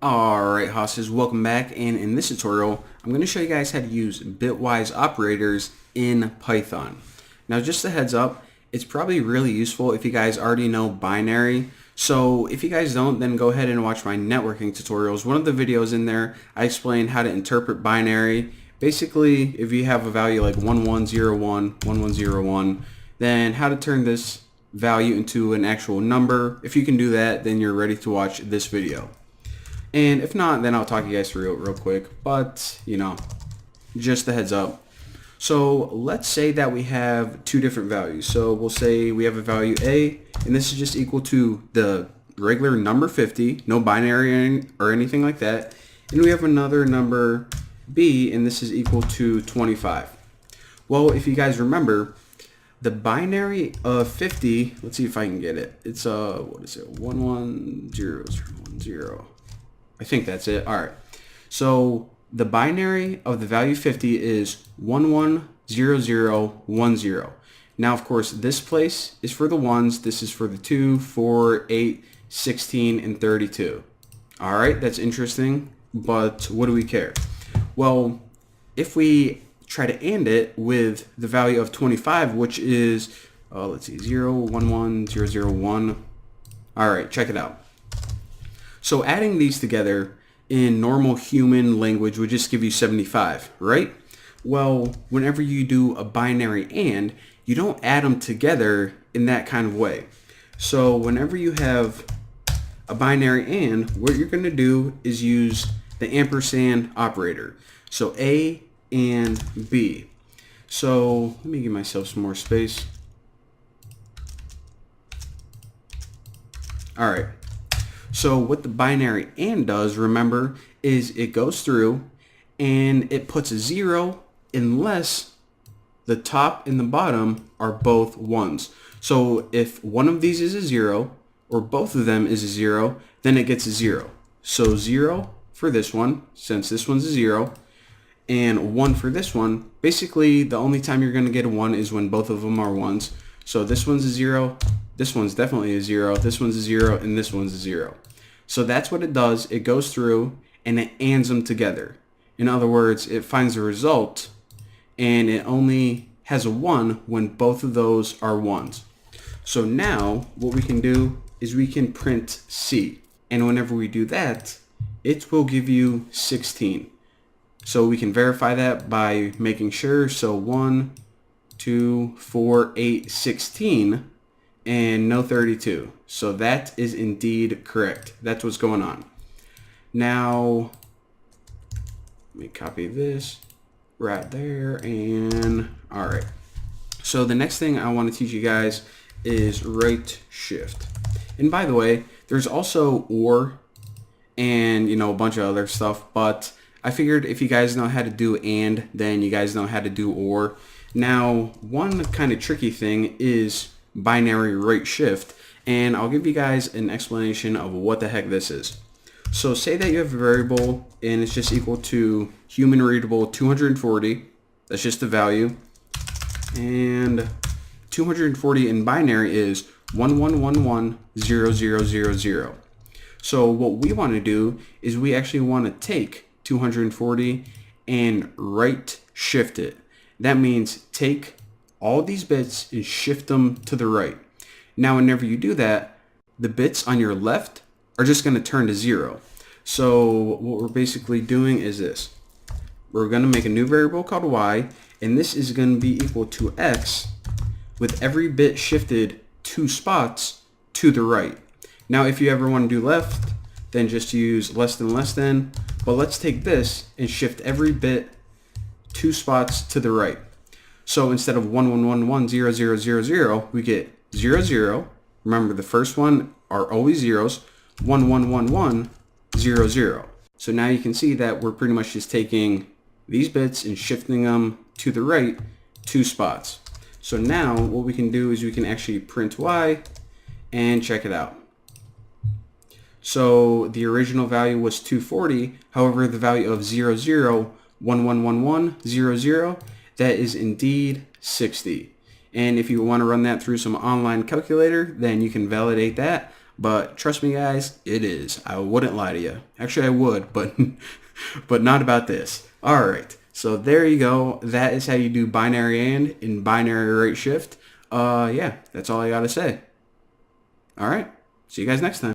Alright hosses, welcome back, and in this tutorial I'm going to show you guys how to use Bitwise operators in Python. Now just a heads up, it's probably really useful if you guys already know binary. So if you guys don't, then go ahead and watch my networking tutorials. One of the videos in there I explain how to interpret binary. Basically, if you have a value like 1101, 1101, then how to turn this value into an actual number. If you can do that, then you're ready to watch this video. And if not, then I'll talk you guys through it real quick. But, just a heads up. So let's say that we have two different values. So we'll say we have a value A, and this is just equal to the regular number 50, no binary or anything like that. And we have another number B, and this is equal to 25. Well, if you guys remember, the binary of 50, let's see if I can get it. It's, what is it, 11010. I think that's it. All right. So the binary of the value 50 is 110010. Now, of course, this place is for the ones. This is for the 2, 4, 8, 16, and 32. All right. That's interesting. But what do we care? Well, if we try to AND it with the value of 25, which is, let's see, 011001. All right. Check it out. So adding these together in normal human language would just give you 75, right? Well, whenever you do a binary AND, you don't add them together in that kind of way. So whenever you have a binary AND, what you're going to do is use the ampersand operator. So A and B. So let me give myself some more space. All right. So what the binary AND does, remember, is it goes through and it puts a 0 unless the top and the bottom are both 1s. So if one of these is a 0 or both of them is a 0, then it gets a 0. So 0 for this one, since this one's a 0, and 1 for this one. Basically, the only time you're going to get a 1 is when both of them are 1s. So this one's a 0, this one's definitely a 0, this one's a 0, and this one's a 0. So that's what it does. It goes through and it ANDs them together. In other words, it finds a result and it only has a 1 when both of those are 1s. So now what we can do is we can print C. And whenever we do that, it will give you 16. So we can verify that by making sure. So 1, 2, 4, 8, 16. And no 32. So that is indeed correct. That's what's going on. Now, let me copy this right there, and all right. So the next thing I want to teach you guys is right shift. And by the way, there's also OR and, a bunch of other stuff, but I figured if you guys know how to do AND, then you guys know how to do OR. Now, one kind of tricky thing is binary right shift, and I'll give you guys an explanation of what the heck this is. So say that you have a variable and it's just equal to human readable 240. That's just the value. And 240 in binary is 11110000. So what we want to do is we actually want to take 240 and right shift it. That means take all these bits and shift them to the right. Now, whenever you do that, the bits on your left are just going to turn to 0. So what we're basically doing is this. We're going to make a new variable called y, and this is going to be equal to x with every bit shifted 2 spots to the right. Now, if you ever want to do left, then just use less than, but let's take this and shift every bit 2 spots to the right. So instead of 11110000, we get 00. Remember, the first one are always zeros. 111100. So now you can see that we're pretty much just taking these bits and shifting them to the right 2 spots. So now what we can do is we can actually print y and check it out. So the original value was 240. However, the value of 00111100, that is indeed 60. And if you want to run that through some online calculator, then you can validate that But trust me, guys, it is. I wouldn't lie to you. Actually, I would, but but not about this. All right. So there you go. That is how you do binary and in binary rate shift. Yeah, that's all I got to say. All right. See you guys next time.